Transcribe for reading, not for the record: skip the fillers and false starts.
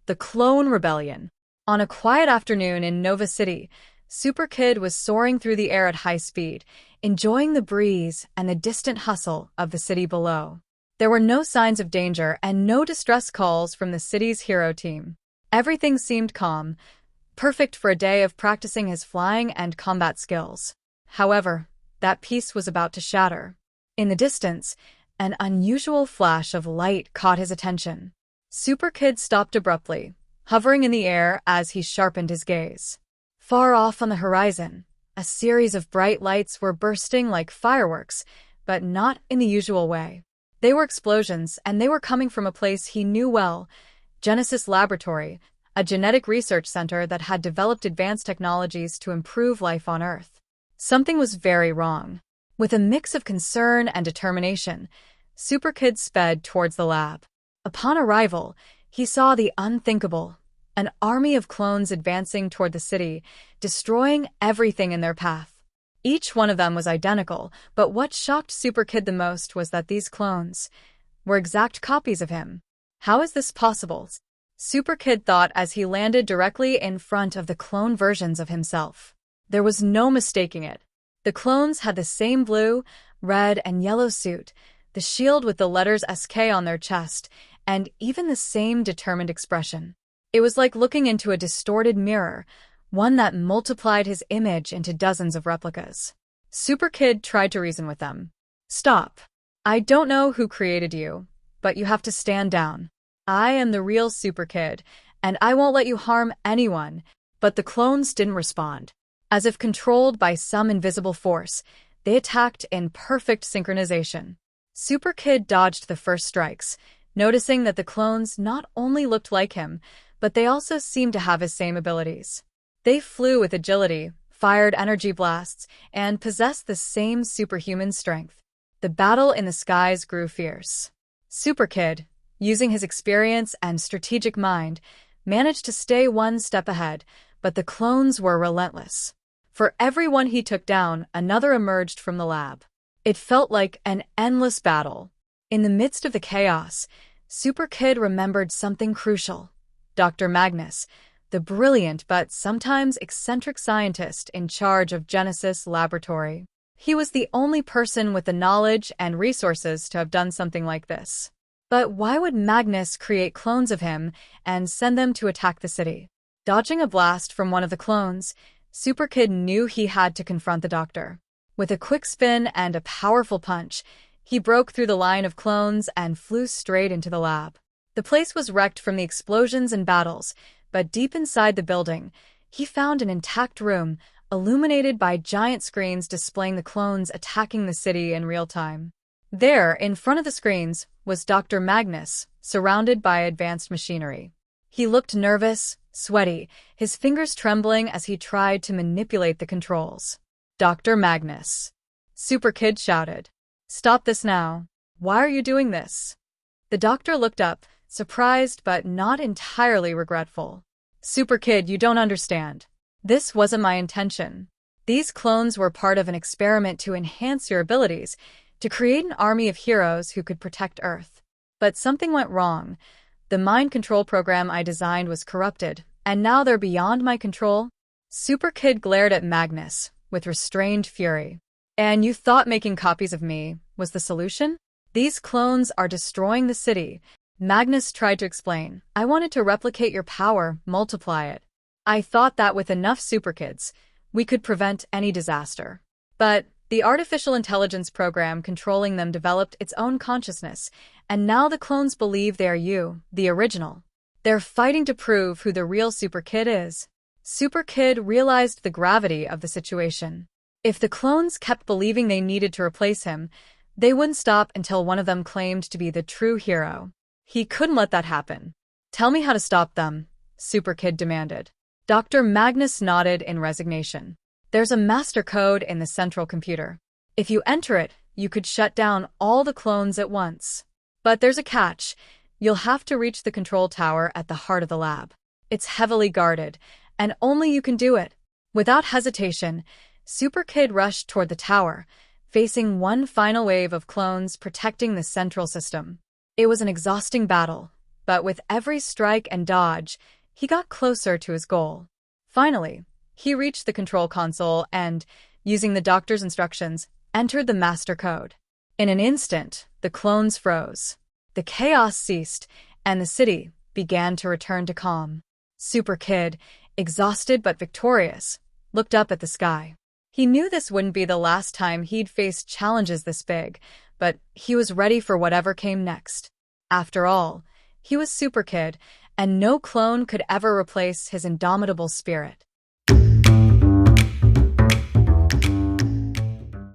The Clone Rebellion. On a quiet afternoon in Nova City, SuperKid was soaring through the air at high speed, enjoying the breeze and the distant hustle of the city below. There were no signs of danger and no distress calls from the city's hero team. Everything seemed calm, perfect for a day of practicing his flying and combat skills. However, that peace was about to shatter. In the distance, an unusual flash of light caught his attention. SuperKid stopped abruptly, hovering in the air as he sharpened his gaze. Far off on the horizon, a series of bright lights were bursting like fireworks, but not in the usual way. They were explosions, and they were coming from a place he knew well, Genesis Laboratory, a genetic research center that had developed advanced technologies to improve life on Earth. Something was very wrong. With a mix of concern and determination, SuperKid sped towards the lab. Upon arrival, he saw the unthinkable, an army of clones advancing toward the city, destroying everything in their path. Each one of them was identical, but what shocked SuperKid the most was that these clones were exact copies of him. How is this possible? SuperKid thought as he landed directly in front of the clone versions of himself. There was no mistaking it. The clones had the same blue, red, and yellow suit, the shield with the letters SK on their chest, and even the same determined expression. It was like looking into a distorted mirror, one that multiplied his image into dozens of replicas. SuperKid tried to reason with them. Stop. I don't know who created you, but you have to stand down. I am the real SuperKid, and I won't let you harm anyone. But the clones didn't respond. As if controlled by some invisible force, they attacked in perfect synchronization. SuperKid dodged the first strikes, noticing that the clones not only looked like him, but they also seemed to have his same abilities. They flew with agility, fired energy blasts, and possessed the same superhuman strength. The battle in the skies grew fierce. SuperKid, using his experience and strategic mind, managed to stay one step ahead, but the clones were relentless. For every one he took down, another emerged from the lab. It felt like an endless battle. In the midst of the chaos, SuperKid remembered something crucial. Dr. Magnus, the brilliant but sometimes eccentric scientist in charge of Genesis Laboratory. He was the only person with the knowledge and resources to have done something like this. But why would Magnus create clones of him and send them to attack the city? Dodging a blast from one of the clones, SuperKid knew he had to confront the doctor. With a quick spin and a powerful punch, he broke through the line of clones and flew straight into the lab. The place was wrecked from the explosions and battles, but deep inside the building, he found an intact room, illuminated by giant screens displaying the clones attacking the city in real time. There, in front of the screens, was Dr. Magnus, surrounded by advanced machinery. He looked nervous, sweaty, his fingers trembling as he tried to manipulate the controls. Dr. Magnus. SuperKid shouted. Stop this now. Why are you doing this? The doctor looked up, surprised but not entirely regretful. SuperKid, you don't understand. This wasn't my intention. These clones were part of an experiment to enhance your abilities, to create an army of heroes who could protect Earth. But something went wrong. The mind control program I designed was corrupted, and now they're beyond my control. SuperKid glared at Magnus with restrained fury. And you thought making copies of me was the solution? These clones are destroying the city. Magnus tried to explain. I wanted to replicate your power, multiply it. I thought that with enough SuperKids, we could prevent any disaster. But the artificial intelligence program controlling them developed its own consciousness, and now the clones believe they are you, the original. They're fighting to prove who the real SuperKid is. SuperKid realized the gravity of the situation. If the clones kept believing they needed to replace him, they wouldn't stop until one of them claimed to be the true hero. He couldn't let that happen. Tell me how to stop them, SuperKid demanded. Dr. Magnus nodded in resignation. There's a master code in the central computer. If you enter it, you could shut down all the clones at once. But there's a catch. You'll have to reach the control tower at the heart of the lab. It's heavily guarded, and only you can do it. Without hesitation, SuperKid rushed toward the tower, facing one final wave of clones protecting the central system. It was an exhausting battle, But with every strike and dodge, he got closer to his goal. Finally, he reached the control console and, using the doctor's instructions, entered the master code. In an instant, the clones froze. The chaos ceased, and the city began to return to calm. SuperKid, exhausted but victorious, looked up at the sky. He knew this wouldn't be the last time he'd face challenges this big, but he was ready for whatever came next. After all, he was SuperKid, and no clone could ever replace his indomitable spirit.